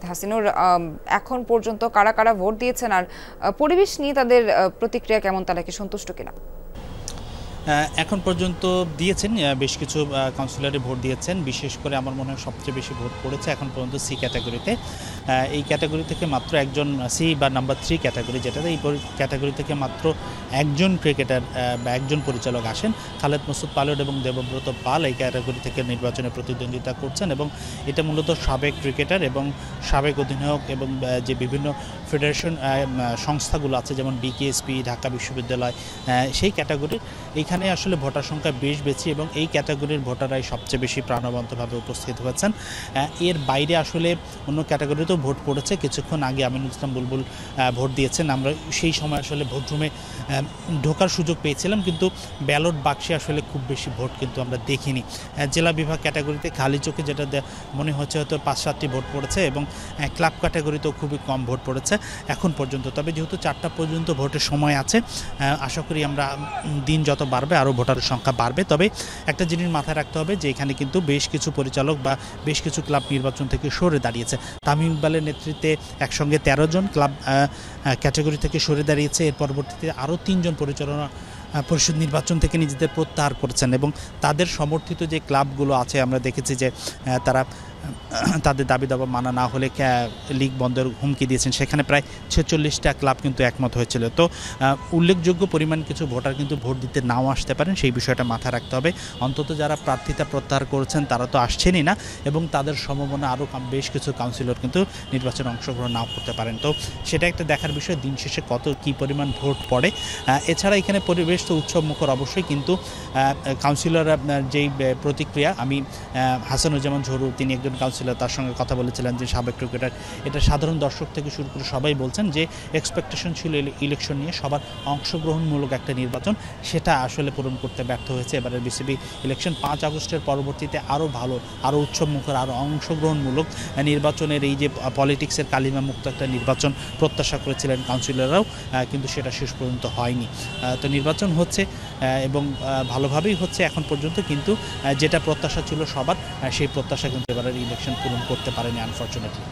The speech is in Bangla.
হাসিনুর, এখন পর্যন্ত কারা কারা ভোট দিয়েছেন আর পরিবেশ নিয়ে তাদের প্রতিক্রিয়া কেমন, তারা কি সন্তুষ্ট কিনা? এখন পর্যন্ত দিয়েছেন বেশ কিছু কাউন্সিলরে ভোট দিয়েছেন। বিশেষ করে আমার মনে হয় সবচেয়ে বেশি ভোট পড়েছে এখন পর্যন্ত সি ক্যাটাগরিতে। এই ক্যাটাগরি থেকে মাত্র একজন, সি বা নাম্বার 3 ক্যাটাগরি যেটাতে, এই ক্যাটাগরি থেকে মাত্র একজন ক্রিকেটার বা একজন পরিচালক আসেন। খালেদ মাসুদ পাইলট এবং দেবব্রত পাল এই ক্যাটাগরি থেকে নির্বাচনে প্রতিদ্বন্দ্বিতা করছেন এবং এটা মূলত সাবেক ক্রিকেটার এবং সাবেক অধিনায়ক এবং যে বিভিন্ন ফেডারেশন সংস্থাগুলো আছে যেমন বিকেএসপি, ঢাকা বিশ্ববিদ্যালয়, সেই ক্যাটাগরির এইখানে আসলে ভোটার সংখ্যা বেশ বেশি এবং এই ক্যাটাগরির ভোটাররাই সবচেয়ে বেশি প্রাণবন্তভাবে উপস্থিত হয়েছেন। এর বাইরে আসলে অন্য ক্যাটাগরিতেও ভোট পড়েছে। কিছুক্ষণ আগে আমিনুল ইসলাম বুলবুল ভোট দিয়েছেন। আমরা সেই সময় আসলে ভোটরুমে ঢোকার সুযোগ পেয়েছিলাম, কিন্তু ব্যালট বাক্সে আসলে খুব বেশি ভোট কিন্তু আমরা দেখিনি। জেলা বিভাগ ক্যাটাগরিতে খালি চোখে যেটা মনে হচ্ছে হয়তো 5-7টি ভোট পড়েছে এবং ক্লাব ক্যাটাগরিতেও খুবই কম ভোট পড়েছে এখন পর্যন্ত। তবে যেহেতু 4টা পর্যন্ত ভোটের সময় আছে, আশা করি আমরা দিন যত বাড়বে আরও ভোটারের সংখ্যা বাড়বে। তবে একটা জিনিস মাথায় রাখতে হবে যে এখানে কিন্তু বেশ কিছু পরিচালক বা বেশ কিছু ক্লাব নির্বাচন থেকে সরে দাঁড়িয়েছে। তামিম ইকবালের নেতৃত্বে একসঙ্গে 13 জন ক্লাব ক্যাটাগরি থেকে সরে দাঁড়িয়েছে। এর পরবর্তীতে আরও 3 জন পরিচালনা পরিষদ নির্বাচন থেকে নিজেদের প্রত্যাহার করেছেন এবং তাদের সমর্থিত যে ক্লাবগুলো আছে আমরা দেখেছি যে তারা তাদের দাবি দাবা মানা না হলে লিগ বন্ধের হুমকি দিয়েছেন। সেখানে প্রায় 46টা ক্লাব কিন্তু একমত হয়েছিল। তো উল্লেখযোগ্য পরিমাণ কিছু ভোটার কিন্তু ভোট দিতে নাও আসতে পারেন, সেই বিষয়টা মাথায় রাখতে হবে। অন্তত যারা প্রার্থিতা প্রত্যাহার করেছেন তারা তো আসছেনই না এবং তাদের সম্ভাবনা আরও বেশ কিছু কাউন্সিলর কিন্তু নির্বাচনে অংশগ্রহণ নাও করতে পারেন। তো সেটা একটা দেখার বিষয়, দিন শেষে কী পরিমাণ ভোট পড়ে। এছাড়া এখানে পরিবেশ তো উৎসব মুখর অবশ্যই, কিন্তু কাউন্সিলর যেই প্রতিক্রিয়া, আমি হাসানুজ্জামান ঝরু, তিনি একজন কাউন্সিলর, তার সঙ্গে কথা বলেছিলেন যে সাবেক ক্রিকেটার, এটা সাধারণ দর্শক থেকে শুরু করে সবাই বলছেন যে এক্সপেকটেশন ছিল ইলেকশন নিয়ে সবার অংশগ্রহণমূলক একটা নির্বাচন, সেটা আসলে পূরণ করতে ব্যর্থ হয়েছে এবারের বিসিবি ইলেকশন। 5 আগস্টের পরবর্তীতে আরও ভালো, আরও উৎসবমুখর, আরও অংশগ্রহণমূলক নির্বাচনের এই যে পলিটিক্সের কালিমা মুক্ত একটা নির্বাচন প্রত্যাশা করেছিলেন কাউন্সিলররাও, কিন্তু সেটা শেষ পর্যন্ত হয়নি। তো নির্বাচন হচ্ছে এবং ভালোভাবেই হচ্ছে এখন পর্যন্ত, কিন্তু যেটা প্রত্যাশা ছিল সবার, সেই প্রত্যাশা কিন্তু এবারের ইলেকশন পূরণ করতে পারেনি আনফরচুনেটলি।